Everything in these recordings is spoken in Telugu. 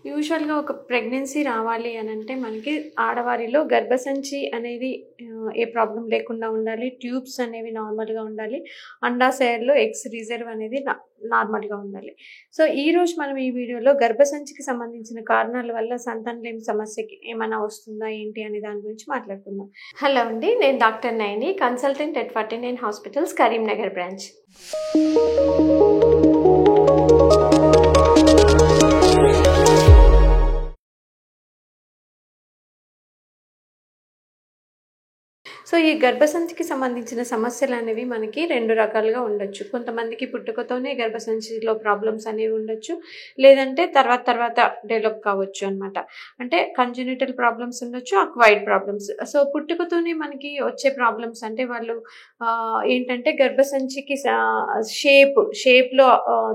యూజువల్‌గా ఒక ప్రెగ్నెన్సీ రావాలి అనంటే మనకి ఆడవారిలో గర్భసంచి అనేది ఏ ప్రాబ్లమ్ లేకుండా ఉండాలి. ట్యూబ్స్ అనేవి నార్మల్‌గా ఉండాలి. అండాశయాల్లో ఎగ్స్ రిజర్వ్ అనేది నార్మల్‌గా ఉండాలి. సో, ఈరోజు మనం ఈ వీడియోలో గర్భసంచికి సంబంధించిన కారణాల వల్ల సంతానలేమి సమస్యకి ఏమైనా వస్తుందా ఏంటి అనే దాని గురించి మాట్లాడుకుందాం. హలో అండి. నేను doctor Nayani, consultant at 49 hospitals, Karimnagar branch. So, ఈ గర్భసంచికి సంబంధించిన సమస్యలనేవి మనకి 2 రకాలుగా ఉండొచ్చు. కొంతమందికి పుట్టుకతోనే గర్భసంచిలో ప్రాబ్లమ్స్ అనేవి ఉండొచ్చు. లేదంటే తర్వాత డెవలప్ కావచ్చు అనమాట. అంటే కంజెనిటల్ ప్రాబ్లమ్స్ ఉండొచ్చు, అక్వైర్డ్ ప్రాబ్లమ్స్. సో, పుట్టుకతోనే మనకి వచ్చే ప్రాబ్లమ్స్ అంటే వాళ్ళు ఏంటంటే గర్భసంచికి షేప్‌లో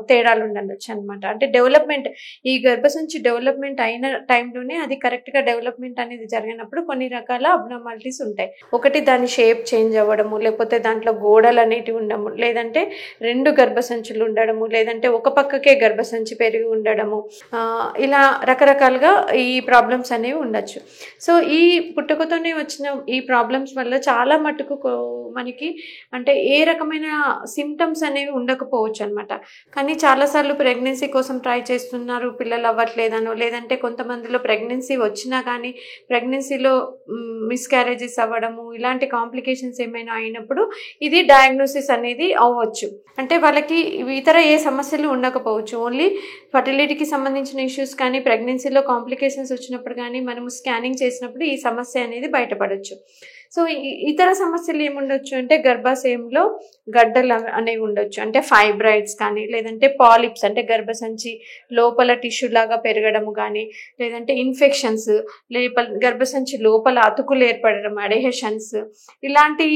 తేడాలు ఉండొచ్చు అనమాట. అంటే డెవలప్‌మెంట్ ఈ గర్భసంచి డెవలప్‌మెంట్ అయిన టైంలోనే అది కరెక్ట్‌గా డెవలప్‌మెంట్ అనేది జరిగినప్పుడు కొన్ని రకాల అబ్నార్మాలిటీస్ ఉంటాయి. ఒకటి దాని షేప్ చేంజ్ అవ్వడము, లేకపోతే దాంట్లో గోడలు అనేటివి ఉండము, లేదంటే 2 గర్భసంచులు ఉండడము, లేదంటే ఒక పక్కకే గర్భసంచి పెరిగి ఉండడము, ఇలా రకరకాలుగా ఈ ప్రాబ్లమ్స్ అనేవి ఉండొచ్చు. సో, ఈ పుట్టుకతోనే వచ్చిన ఈ ప్రాబ్లమ్స్ వల్ల చాలా మటుకు మనకి అంటే ఏ రకమైన సిమ్టమ్స్ అనేవి ఉండకపోవచ్చు అనమాట. కానీ చాలాసార్లు ప్రెగ్నెన్సీ కోసం ట్రై చేస్తున్నారు, పిల్లలు అవ్వట్లేదనో, లేదంటే కొంతమందిలో ప్రెగ్నెన్సీ వచ్చినా కానీ ప్రెగ్నెన్సీలో మిస్‌క్యారేజెస్ అవ్వడము, ఇలాంటి కాంప్లికేషన్స్ ఏమైనా అయినప్పుడు ఇది డయాగ్నోసిస్ అనేది అవ్వచ్చు. అంటే వాళ్ళకి ఇతర ఏ సమస్యలు ఉండకపోవచ్చు. ఓన్లీ ఫర్టిలిటీకి సంబంధించిన ఇష్యూస్ కానీ, ప్రెగ్నెన్సీలో కాంప్లికేషన్స్ వచ్చినప్పుడు కానీ మనము స్కానింగ్ చేసినప్పుడు ఈ సమస్య అనేది బయటపడొచ్చు. సో, ఇతర సమస్యలు ఏముండొచ్చు అంటే గర్భాశయంలో గడ్డలు అనేవి ఉండొచ్చు. అంటే ఫైబ్రాయిడ్స్ కానీ, లేదంటే పాలిప్స్ అంటే గర్భసంచి లోపల టిష్యూ లాగా పెరగడము కానీ, లేదంటే ఇన్ఫెక్షన్స్, గర్భసంచి లోపల అతుకులు ఏర్పడడం, అడెహెషన్స్, ఇలాంటి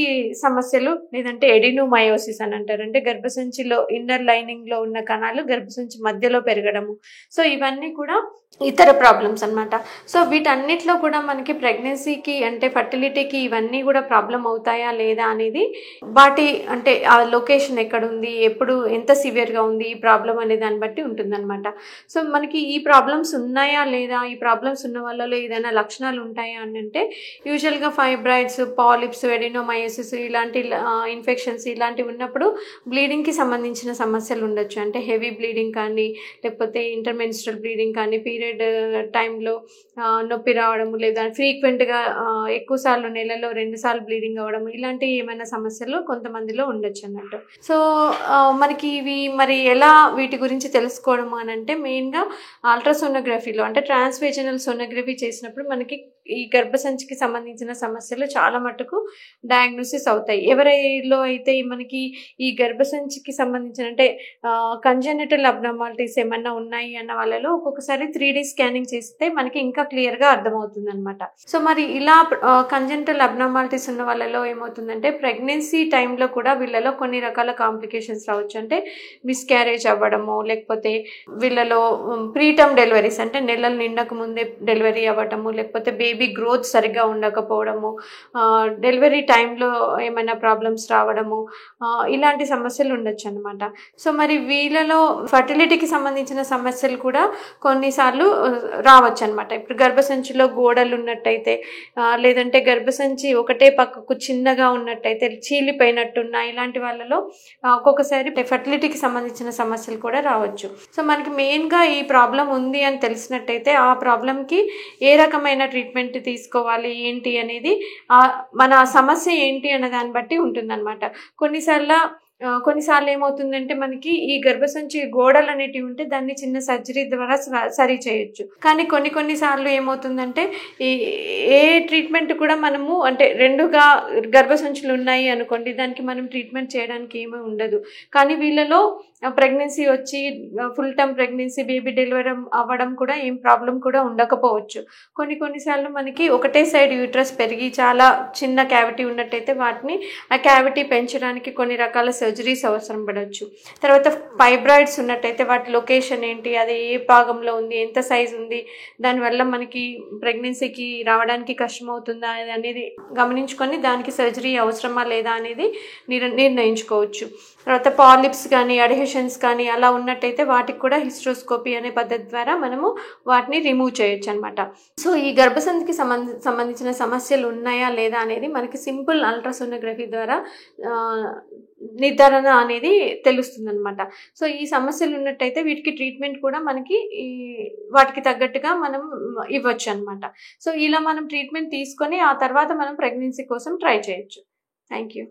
సమస్యలు, లేదంటే ఎడినోమయోసిస్ అని అంటారు. అంటే గర్భసంచిలో ఇన్నర్ లైనింగ్లో ఉన్న కణాలు గర్భసంచి మధ్యలో పెరగడము. సో, ఇవన్నీ కూడా ఇతర ప్రాబ్లమ్స్ అనమాట. సో, వీటన్నిటిలో కూడా మనకి ప్రెగ్నెన్సీకి అంటే ఫర్టిలిటీకి ఇవన్నీ కూడా ప్రాబ్లం అవుతాయా లేదా అనేది వాటి అంటే ఆ లొకేషన్ ఎక్కడుంది, ఎప్పుడు ఎంత సివియర్గా ఉంది ఈ ప్రాబ్లం అనే దాన్ని బట్టి ఉంటుందన్నమాట. సో, మనకి ఈ ప్రాబ్లమ్స్ ఉన్నాయా లేదా, ఈ ప్రాబ్లమ్స్ ఉన్న వాళ్ళలో ఏదైనా లక్షణాలు ఉంటాయా అని అంటే యూజువల్గా ఫైబ్రాయిడ్స్, పాలిప్స్, ఎడినోమయోసిస్ ఇలాంటి ఇన్ఫెక్షన్స్ ఇలాంటివి ఉన్నప్పుడు బ్లీడింగ్కి సంబంధించిన సమస్యలు ఉండొచ్చు. అంటే హెవీ బ్లీడింగ్ కానీ, లేకపోతే ఇంటర్మెన్స్ట్రల్ బ్లీడింగ్ కానీ, పీరియడ్ టైంలో నొప్పి రావడము, లేదా ఫ్రీక్వెంట్గా ఎక్కువసార్లు నెలలో 2 సార్లు బ్లీడింగ్ అవ్వడం, ఇలాంటి ఏమైనా సమస్యలు కొంతమందిలో ఉండొచ్చు అన్నట్టు. సో, మనకి ఇవి మరి ఎలా వీటి గురించి తెలుసుకోవడం అని అంటే మెయిన్గా అల్ట్రాసోనోగ్రఫీలో అంటే ట్రాన్స్వేజనల్ సోనోగ్రఫీ చేసినప్పుడు మనకి ఈ గర్భసంచికి సంబంధించిన సమస్యలు చాలా మటుకు డయాగ్నోసిస్ అవుతాయి. ఎవరిలో అయితే మనకి ఈ గర్భసంచికి సంబంధించిన అంటే కంజెనిటల్ అబ్నార్మాలిటీస్ ఏమన్నా ఉన్నాయి అన్న వాళ్ళలో ఒక్కొక్కసారి 3D స్కానింగ్ చేస్తే మనకి ఇంకా క్లియర్గా అర్థమవుతుంది అనమాట. సో, మరి ఇలా కంజెనిటల్ అబ్నార్మాలిటీస్ ఉన్న వాళ్ళలో ఏమవుతుందంటే ప్రెగ్నెన్సీ టైంలో కూడా వీళ్ళలో కొన్ని రకాల కాంప్లికేషన్స్ రావచ్చు. అంటే మిస్‌క్యారేజ్ అవ్వడము, లేకపోతే వీళ్ళలో ప్రీటర్మ్ డెలివరీస్ అంటే నెలలు నిండక ముందే డెలివరీ అవ్వడము, లేకపోతే బేబీ గ్రోత్ సరిగ్గా ఉండకపోవడము, డెలివరీ టైంలో ఏమైనా ప్రాబ్లమ్స్ రావడము, ఇలాంటి సమస్యలు ఉండొచ్చు అనమాట. సో, మరి వీళ్ళలో ఫర్టిలిటీకి సంబంధించిన సమస్యలు కూడా కొన్నిసార్లు రావచ్చు అనమాట. ఇప్పుడు గర్భసంచిలో గోడలు ఉన్నట్టయితే, లేదంటే గర్భసంచి ఒకటే పక్కకు చిన్నగా ఉన్నట్టయితే, చీలిపోయినట్టున్న ఇలాంటి వాళ్ళలో ఒక్కొక్కసారి ఫర్టిలిటీకి సంబంధించిన సమస్యలు కూడా రావచ్చు. సో, మనకి మెయిన్గా ఈ ప్రాబ్లం ఉంది అని తెలిసినట్టయితే ఆ ప్రాబ్లంకి ఏ రకమైన ట్రీట్మెంట్ తీసుకోవాలి ఏంటి అనేది మన సమస్య ఏంటి అన్న దాన్ని బట్టి ఉంటుందన్నమాట. కొన్నిసార్లు ఏమవుతుందంటే మనకి ఈ గర్భసంచి గోడలు అనేటివి ఉంటే దాన్ని చిన్న సర్జరీ ద్వారా సరి చేయొచ్చు. కానీ కొన్నిసార్లు ఏమవుతుందంటే ఏ ట్రీట్మెంట్ కూడా మనము అంటే 2గా గర్భసంచులు ఉన్నాయి అనుకోండి, దానికి మనం ట్రీట్మెంట్ చేయడానికి ఏమీ ఉండదు. కానీ వీళ్ళలో ప్రెగ్నెన్సీ వచ్చి full term pregnancy baby delivery అవ్వడం కూడా ఏం ప్రాబ్లం కూడా ఉండకపోవచ్చు. కొన్నిసార్లు మనకి ఒకటే సైడ్ యూట్రస్ పెరిగి చాలా చిన్న క్యావిటీ ఉన్నట్టయితే వాటిని ఆ క్యావిటీ పెంచడానికి కొన్ని రకాల సర్జరీస్ అవసరం పడవచ్చు. తర్వాత ఫైబ్రాయిడ్స్ ఉన్నట్టయితే వాటి లొకేషన్ ఏంటి, అది ఏ భాగంలో ఉంది, ఎంత సైజ్ ఉంది, దానివల్ల మనకి ప్రెగ్నెన్సీకి రావడానికి కష్టమవుతుందా అనేది గమనించుకొని దానికి సర్జరీ అవసరమా లేదా అనేది నిర్ణయించుకోవచ్చు. తర్వాత పాలిప్స్ కానీ అడ్హెషన్స్ కానీ అలా ఉన్నట్టయితే వాటికి కూడా హిస్ట్రోస్కోపీ అనే పద్ధతి ద్వారా మనము వాటిని రిమూవ్ చేయొచ్చు అనమాట. సో ఈ గర్భసంచికి సంబంధించిన సమస్యలు ఉన్నాయా లేదా అనేది మనకి సింపుల్ అల్ట్రాసోనోగ్రఫీ ద్వారా నిర్ధారణ అనేది తెలుస్తుంది అనమాట. సో ఈ సమస్యలు ఉన్నట్టయితే వీటికి ట్రీట్మెంట్ కూడా మనకి వాటికి తగ్గట్టుగా మనం ఇవ్వచ్చు అనమాట. సో ఇలా మనం ట్రీట్మెంట్ తీసుకొని ఆ తర్వాత మనం ప్రెగ్నెన్సీ కోసం ట్రై చేయొచ్చు. Thank you.